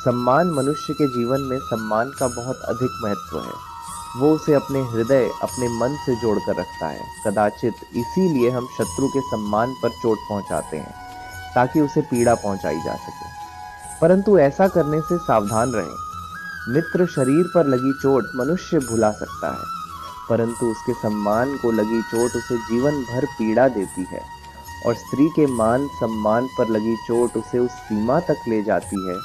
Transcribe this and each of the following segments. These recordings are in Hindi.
सम्मान मनुष्य के जीवन में सम्मान का बहुत अधिक महत्व है। वो उसे अपने हृदय, अपने मन से जोड़कर रखता है। कदाचित इसीलिए हम शत्रु के सम्मान पर चोट पहुंचाते हैं, ताकि उसे पीड़ा पहुंचाई जा सके। परंतु ऐसा करने से सावधान रहें। मित्र शरीर पर लगी चोट मनुष्य भुला सकता है, परंतु उसके सम्मान को लगी चोट उसे जीवन भर पीड़ा देती है। और स्त्री के मान सम्मान पर लगी चोट उसे उस सीमा तक ले जाती है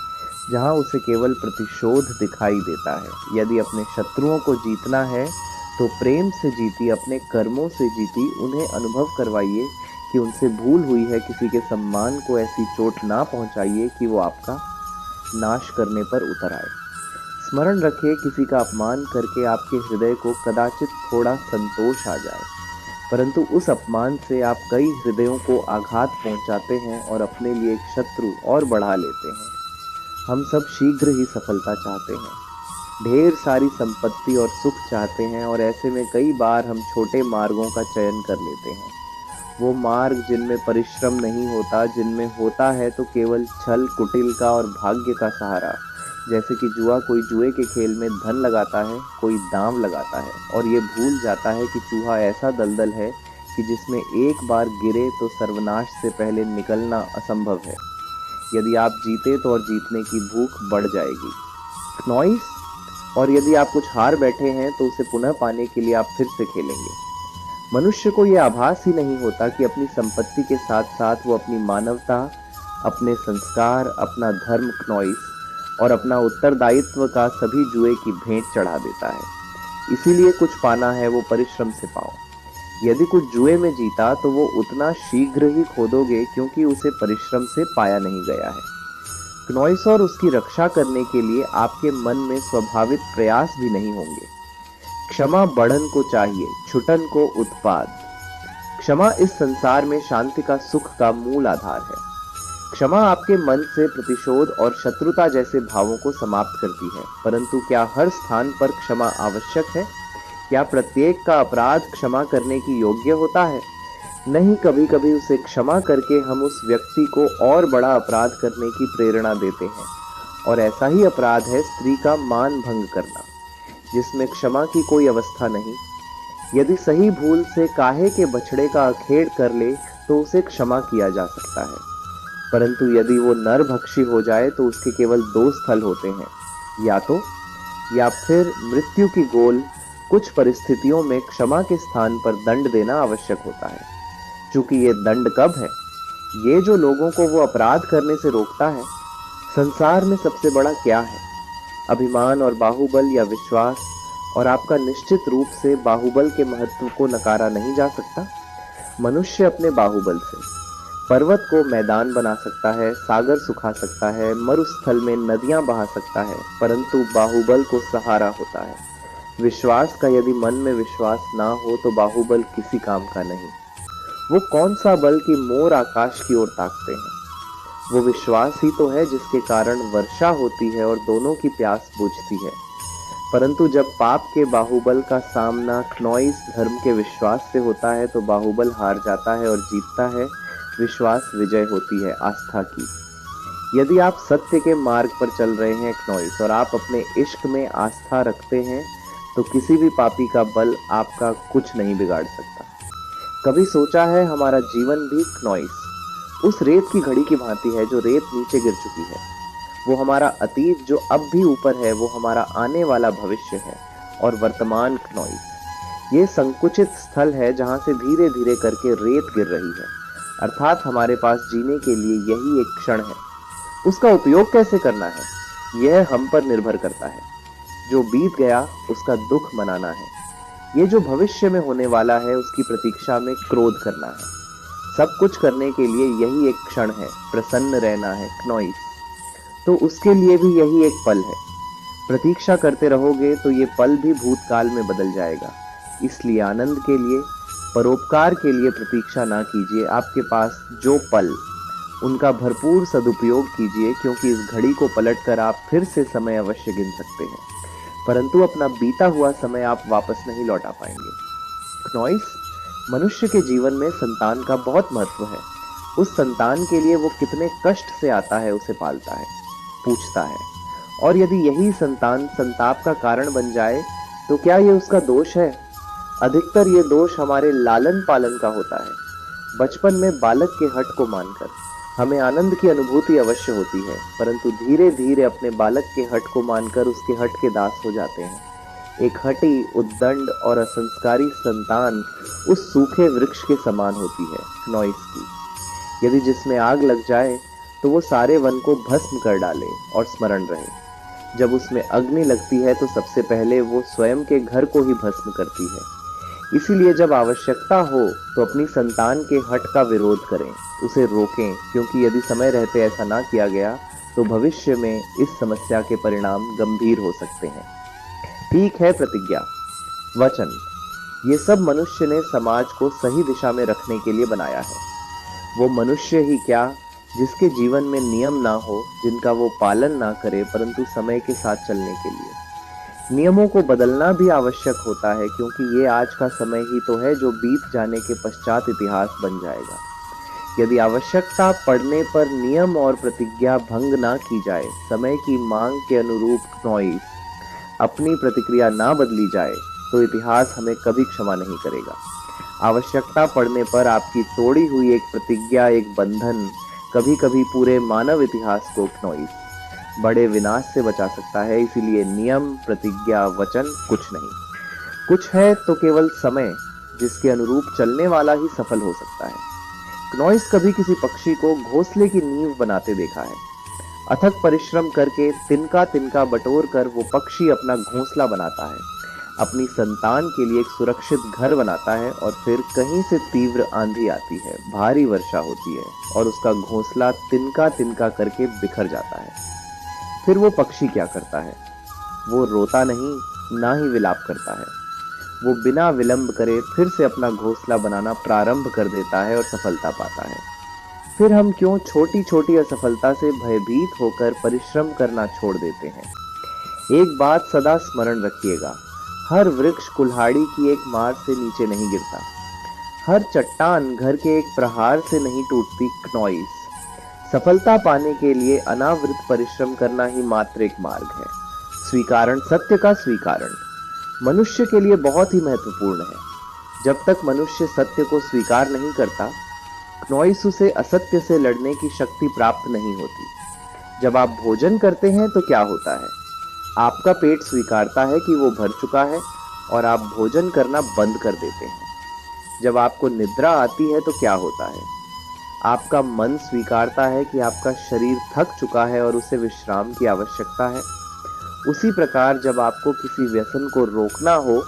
जहां उसे केवल प्रतिशोध दिखाई देता है। यदि अपने शत्रुओं को जीतना है तो प्रेम से जीती, अपने कर्मों से जीती। उन्हें अनुभव करवाइए कि उनसे भूल हुई है। किसी के सम्मान को ऐसी चोट ना पहुंचाइए कि वो आपका नाश करने पर उतर आए। स्मरण रखिए, किसी का अपमान करके आपके हृदय को कदाचित थोड़ा संतोष आ जाए, परंतु उस अपमान से आप कई हृदयों को आघात पहुंचाते हैं और अपने लिए एक शत्रु और बढ़ा लेते हैं। हम सब शीघ्र ही सफलता चाहते हैं, ढेर सारी संपत्ति और सुख चाहते हैं, और ऐसे में कई बार हम छोटे मार्गों का चयन कर लेते हैं। वो मार्ग जिनमें परिश्रम नहीं होता, जिनमें होता है तो केवल छल कुटिल का और भाग्य का सहारा। जैसे कि जुआ, कोई जुए के खेल में धन लगाता है, कोई दांव लगाता है और ये भूल जाता है कि चूहा ऐसा दलदल है कि जिसमें एक बार गिरे तो सर्वनाश से पहले निकलना असंभव है। यदि आप जीते तो और जीतने की भूख बढ़ जाएगी। नॉइस। और यदि आप कुछ हार बैठे हैं तो उसे पुनः पाने के लिए आप फिर से खेलेंगे। मनुष्य को यह आभास ही नहीं होता कि अपनी संपत्ति के साथ साथ वो अपनी मानवता, अपने संस्कार, अपना धर्म नॉइस और अपना उत्तरदायित्व का सभी जुए की भेंट चढ़ा देता है। इसीलिए कुछ पाना है वो परिश्रम से पाओ। यदि कुछ जुए में जीता तो वो उतना शीघ्र ही खो दोगे, क्योंकि उसे परिश्रम से पाया नहीं गया है। क्नॉइस और उसकी रक्षा करने के लिए आपके मन में स्वाभाविक प्रयास भी नहीं होंगे। क्षमा बढ़न को चाहिए, छुटन को उत्पाद। क्षमा इस संसार में शांति का, सुख का मूल आधार है। क्षमा आपके मन से प्रतिशोध और शत्रुता जैसे भावों को समाप्त करती है। परंतु क्या हर स्थान पर क्षमा आवश्यक है? क्या प्रत्येक का अपराध क्षमा करने की योग्य होता है? नहीं, कभी कभी उसे क्षमा करके हम उस व्यक्ति को और बड़ा अपराध करने की प्रेरणा देते हैं। और ऐसा ही अपराध है स्त्री का मान भंग करना, जिसमें क्षमा की कोई अवस्था नहीं। यदि सही भूल से काहे के बछड़े का अखेड़ कर ले तो उसे क्षमा किया जा सकता है, परंतु यदि वो नरभक्षी हो जाए तो उसके केवल दो स्थल होते हैं, या फिर मृत्यु की गोल। कुछ परिस्थितियों में क्षमा के स्थान पर दंड देना आवश्यक होता है। चूंकि ये दंड कब है? ये जो लोगों को वो अपराध करने से रोकता है। संसार में सबसे बड़ा क्या है? अभिमान और बाहुबल, या विश्वास? और आपका निश्चित रूप से बाहुबल के महत्व को नकारा नहीं जा सकता। मनुष्य अपने बाहुबल से पर्वत को मैदान बना सकता है, सागर सुखा सकता है, मरुस्थल में नदियां बहा सकता है, परंतु बाहुबल को सहारा होता है विश्वास का। यदि मन में विश्वास ना हो तो बाहुबल किसी काम का नहीं। वो कौन सा बल कि मोर आकाश की ओर ताकते हैं? वो विश्वास ही तो है जिसके कारण वर्षा होती है और दोनों की प्यास बुझती है। परंतु जब पाप के बाहुबल का सामना क्नॉइस धर्म के विश्वास से होता है तो बाहुबल हार जाता है और जीतता है विश्वास, विजय होती है आस्था की। यदि आप सत्य के मार्ग पर चल रहे हैं क्नॉइस, और आप अपने इश्क में आस्था रखते हैं, तो किसी भी पापी का बल आपका कुछ नहीं बिगाड़ सकता। कभी सोचा है हमारा जीवन भी क्नॉइस उस रेत की घड़ी की भांति है जो रेत नीचे गिर चुकी है। वो हमारा अतीत जो अब भी ऊपर है, वो हमारा आने वाला भविष्य है। और वर्तमान क्नॉइस ये संकुचित स्थल है जहां से धीरे धीरे करके रेत गिर रही है। अर्थात हमारे पास जीने के लिए यही एक क्षण है। उसका उपयोग कैसे करना है, यह हम पर निर्भर करता है। जो बीत गया उसका दुख मनाना है। ये जो भविष्य में होने वाला है उसकी प्रतीक्षा में क्रोध करना है। सब कुछ करने के लिए यही एक क्षण है, प्रसन्न रहना है क्नॉइस। तो उसके लिए भी यही एक पल है। प्रतीक्षा करते रहोगे तो ये पल भी भूतकाल में बदल जाएगा। इसलिए आनंद के लिए, परोपकार के लिए प्रतीक्षा ना कीजिए। आपके पास जो पल, उनका भरपूर सदुपयोग कीजिए, क्योंकि इस घड़ी को पलटकर आप फिर से समय अवश्य गिन सकते हैं, परंतु अपना बीता हुआ समय आप वापस नहीं लौटा पाएंगे। क्नॉइस, मनुष्य के जीवन में संतान का बहुत महत्व है। उस संतान के लिए वो कितने कष्ट से आता है, उसे पालता है, पूछता है, और यदि यही संतान संताप का कारण बन जाए तो क्या ये उसका दोष है? अधिकतर ये दोष हमारे लालन पालन का होता है। बचपन में बालक के हठ को मानकर हमें आनंद की अनुभूति अवश्य होती है, परंतु धीरे धीरे अपने बालक के हठ को मानकर उसके हठ के दास हो जाते हैं। एक हठी, उद्दंड और असंस्कारी संतान उस सूखे वृक्ष के समान होती है, नॉइस की। यदि जिसमें आग लग जाए तो वो सारे वन को भस्म कर डाले और स्मरण रहे। जब उसमें अग्नि लगती है तो सबसे पहले वो स्वयं के घर को ही भस्म करती है। इसीलिए जब आवश्यकता हो तो अपनी संतान के हठ का विरोध करें, उसे रोकें, क्योंकि यदि समय रहते ऐसा ना किया गया तो भविष्य में इस समस्या के परिणाम गंभीर हो सकते हैं। ठीक है, प्रतिज्ञा, वचन, ये सब मनुष्य ने समाज को सही दिशा में रखने के लिए बनाया है। वो मनुष्य ही क्या, जिसके जीवन में नियम ना हो, जिनका वो पालन ना करे, परंतु समय के साथ चलने के लिए नियमों को बदलना भी आवश्यक होता है, क्योंकि ये आज का समय ही तो है जो बीत जाने के पश्चात इतिहास बन जाएगा। यदि आवश्यकता पड़ने पर नियम और प्रतिज्ञा भंग ना की जाए, समय की मांग के अनुरूप नॉइस अपनी प्रतिक्रिया ना बदली जाए, तो इतिहास हमें कभी क्षमा नहीं करेगा। आवश्यकता पड़ने पर आपकी तोड़ी हुई एक प्रतिज्ञा, एक बंधन कभी कभी पूरे मानव इतिहास को नॉइस बड़े विनाश से बचा सकता है। इसीलिए नियम, प्रतिज्ञा, वचन कुछ नहीं, कुछ है तो केवल समय, जिसके अनुरूप चलने वाला ही सफल हो सकता है। क्नॉइस कभी किसी पक्षी को घोंसले की नींव बनाते देखा है। अथक परिश्रम करके तिनका तिनका बटोर कर वो पक्षी अपना घोंसला बनाता है, अपनी संतान के लिए एक सुरक्षित घर बनाता है, और फिर कहीं से तीव्र आंधी आती है, भारी वर्षा होती है और उसका घोंसला तिनका तिनका करके बिखर जाता है। फिर वो पक्षी क्या करता है? वो रोता नहीं, ना ही विलाप करता है। वो बिना विलंब करे फिर से अपना घोंसला बनाना प्रारंभ कर देता है और सफलता पाता है। फिर हम क्यों छोटी छोटी असफलता से भयभीत होकर परिश्रम करना छोड़ देते हैं? एक बात सदा स्मरण रखिएगा, हर वृक्ष कुल्हाड़ी की एक मार से नीचे नहीं गिरता, हर चट्टान घर के एक प्रहार से नहीं टूटती। क्नॉइस, सफलता पाने के लिए अनावृत परिश्रम करना ही मात्र एक मार्ग है। स्वीकारण, सत्य का स्वीकारण मनुष्य के लिए बहुत ही महत्वपूर्ण है। जब तक मनुष्य सत्य को स्वीकार नहीं करता, क्नॉइस उसे असत्य से लड़ने की शक्ति प्राप्त नहीं होती। जब आप भोजन करते हैं तो क्या होता है? आपका पेट स्वीकारता है कि वो भर चुका है और आप भोजन करना बंद कर देते हैं। जब आपको निद्रा आती है तो क्या होता है? आपका मन स्वीकारता है कि आपका शरीर थक चुका है और उसे विश्राम की आवश्यकता है। उसी प्रकार जब आपको किसी व्यसन को रोकना हो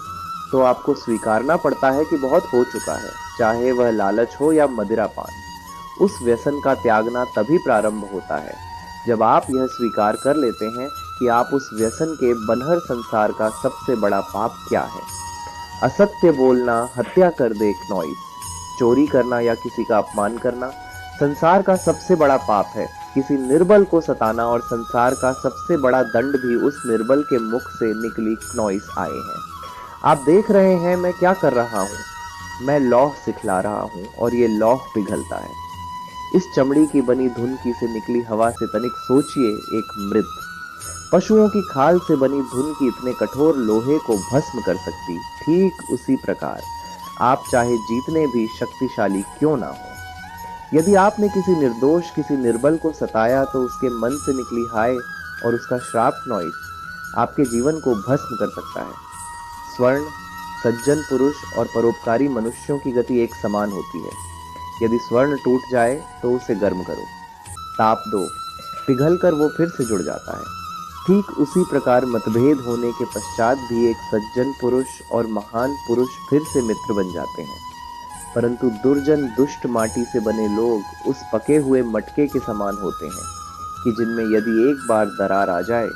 तो आपको स्वीकारना पड़ता है कि बहुत हो चुका है, चाहे वह लालच हो या मदिरापान। उस व्यसन का त्यागना तभी प्रारंभ होता है जब आप यह स्वीकार कर लेते हैं कि आप उस व्यसन के बनहर संसार का सबसे बड़ा पाप क्या है। असत्य बोलना हत्या कर दे क्नॉइस, चोरी करना या किसी का अपमान करना संसार का सबसे बड़ा पाप है। किसी निर्बल को सताना और संसार का सबसे बड़ा दंड भी उस निर्बल के मुख से निकली क्नॉइस आए हैं। आप देख रहे हैं मैं क्या कर रहा हूं? मैं लौह सिखला रहा हूं और ये लौह पिघलता है। इस चमड़ी की बनी धुनकी से निकली हवा से तनिक सोचिए, एक मृत पशुओं की खाल से बनी धुनकी इतने कठोर लोहे को भस्म कर सकती। ठीक उसी प्रकार आप चाहे जीतने भी शक्तिशाली क्यों ना हो, यदि आपने किसी निर्दोष, किसी निर्बल को सताया तो उसके मन से निकली हाय और उसका श्राप नॉइस आपके जीवन को भस्म कर सकता है। स्वर्ण, सज्जन पुरुष और परोपकारी मनुष्यों की गति एक समान होती है। यदि स्वर्ण टूट जाए तो उसे गर्म करो, ताप दो, पिघलकर वो फिर से जुड़ जाता है। ठीक उसी प्रकार मतभेद होने के पश्चात भी एक सज्जन पुरुष और महान पुरुष फिर से मित्र बन जाते हैं। परंतु दुर्जन, दुष्ट माटी से बने लोग उस पके हुए मटके के समान होते हैं कि जिनमें यदि एक बार दरार आ जाए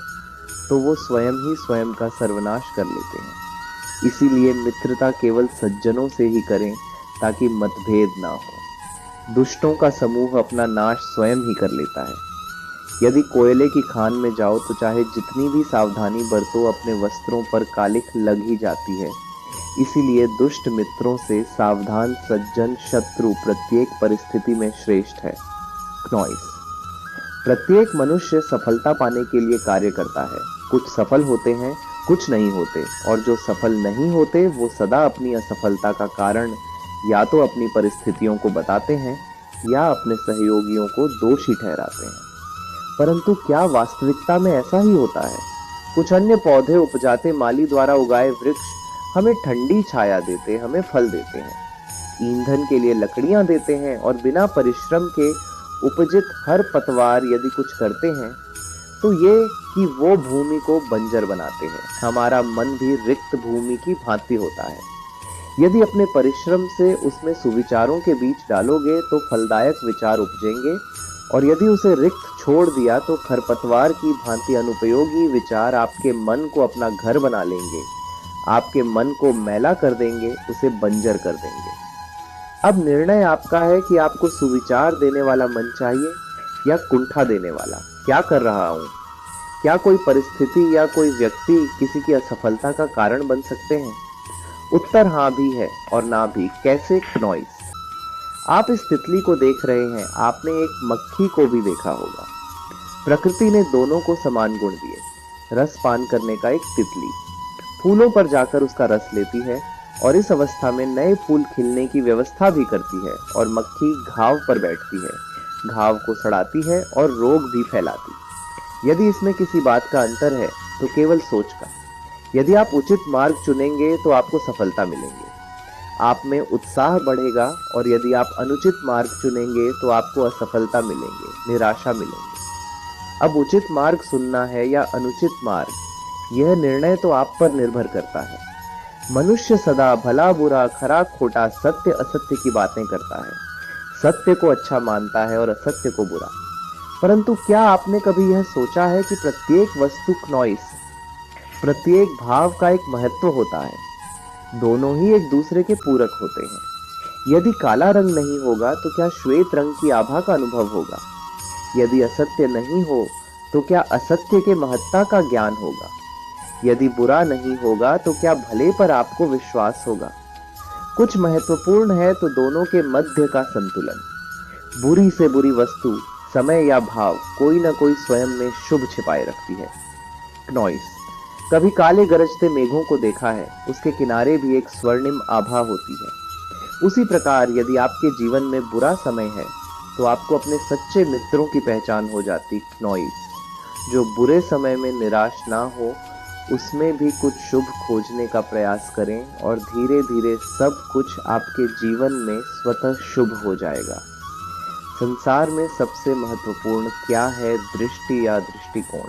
तो वो स्वयं ही स्वयं का सर्वनाश कर लेते हैं। इसीलिए मित्रता केवल सज्जनों से ही करें ताकि मतभेद ना हो। दुष्टों का समूह अपना नाश स्वयं ही कर लेता है। यदि कोयले की खान में जाओ तो चाहे जितनी भी सावधानी बरतो, अपने वस्त्रों पर कालिख लग ही जाती है। इसीलिए दुष्ट मित्रों से सावधान सज्जन शत्रु प्रत्येक परिस्थिति में श्रेष्ठ है। क्नॉइस, प्रत्येक मनुष्य सफलता पाने के लिए कार्य करता है। कुछ सफल होते हैं, कुछ नहीं होते, और जो सफल नहीं होते वो सदा अपनी असफलता का कारण या तो अपनी परिस्थितियों को बताते हैं या अपने सहयोगियों को दोषी ठहराते हैं। परंतु क्या वास्तविकता में ऐसा ही होता है? कुछ अन्य पौधे उपजाते माली द्वारा उगाए वृक्ष हमें ठंडी छाया देते, हमें फल देते हैं, ईंधन के लिए लकड़ियां देते हैं, और बिना परिश्रम के उपजित हर पतवार यदि कुछ करते हैं तो ये कि वो भूमि को बंजर बनाते हैं। हमारा मन भी रिक्त भूमि की भांति होता है। यदि अपने परिश्रम से उसमें सुविचारों के बीज डालोगे तो फलदायक विचार उपजेंगे, और यदि उसे रिक्त छोड़ दिया तो खरपतवार की भांति अनुपयोगी विचार आपके मन को अपना घर बना लेंगे, आपके मन को मैला कर देंगे, उसे बंजर कर देंगे। अब निर्णय आपका है कि आपको सुविचार देने वाला मन चाहिए या कुंठा देने वाला। क्या कर रहा हूं? क्या कोई परिस्थिति या कोई व्यक्ति किसी की असफलता का कारण बन सकते हैं? उत्तर हाँ भी है और ना भी। कैसे? नॉइस। आप इस तितली को देख रहे हैं, आपने एक मक्खी को भी देखा होगा। प्रकृति ने दोनों को समान गुण दिए। रस पान करने का एक तितली फूलों पर जाकर उसका रस लेती है और इस अवस्था में नए फूल खिलने की व्यवस्था भी करती है, और मक्खी घाव पर बैठती है, घाव को सड़ाती है और रोग भी फैलाती। यदि इसमें किसी बात का अंतर है तो केवल सोच का। यदि आप उचित मार्ग चुनेंगे तो आपको सफलता मिलेंगे, आप में उत्साह बढ़ेगा, और यदि आप अनुचित मार्ग चुनेंगे तो आपको असफलता मिलेंगे, निराशा मिलेंगे। अब उचित मार्ग सुनना है या अनुचित मार्ग, यह निर्णय तो आप पर निर्भर करता है। मनुष्य सदा भला बुरा, खरा खोटा, सत्य असत्य की बातें करता है, सत्य को अच्छा मानता है और असत्य को बुरा। परंतु क्या आपने कभी यह सोचा है कि प्रत्येक वस्तु नॉइस, प्रत्येक भाव का एक महत्व होता है। दोनों ही एक दूसरे के पूरक होते हैं। यदि काला रंग नहीं होगा तो क्या श्वेत रंग की आभा का अनुभव होगा? यदि असत्य नहीं हो तो क्या असत्य के महत्ता का ज्ञान होगा? यदि बुरा नहीं होगा तो क्या भले पर आपको विश्वास होगा? कुछ महत्वपूर्ण है तो दोनों के मध्य का संतुलन। बुरी से बुरी वस्तु, समय या भाव, कोई ना कोई स्वयं में शुभ छिपाए रखती है। नॉइस। कभी काले गरजते मेघों को देखा है, उसके किनारे भी एक स्वर्णिम आभा होती है। उसी प्रकार यदि आपके जीवन में बुरा समय है तो आपको अपने सच्चे मित्रों की पहचान हो जाती। नॉइस। जो बुरे समय में निराश ना हो, उसमें भी कुछ शुभ खोजने का प्रयास करें, और धीरे धीरे सब कुछ आपके जीवन में स्वतः शुभ हो जाएगा। संसार में सबसे महत्वपूर्ण क्या है? दृष्टि या दृष्टिकोण।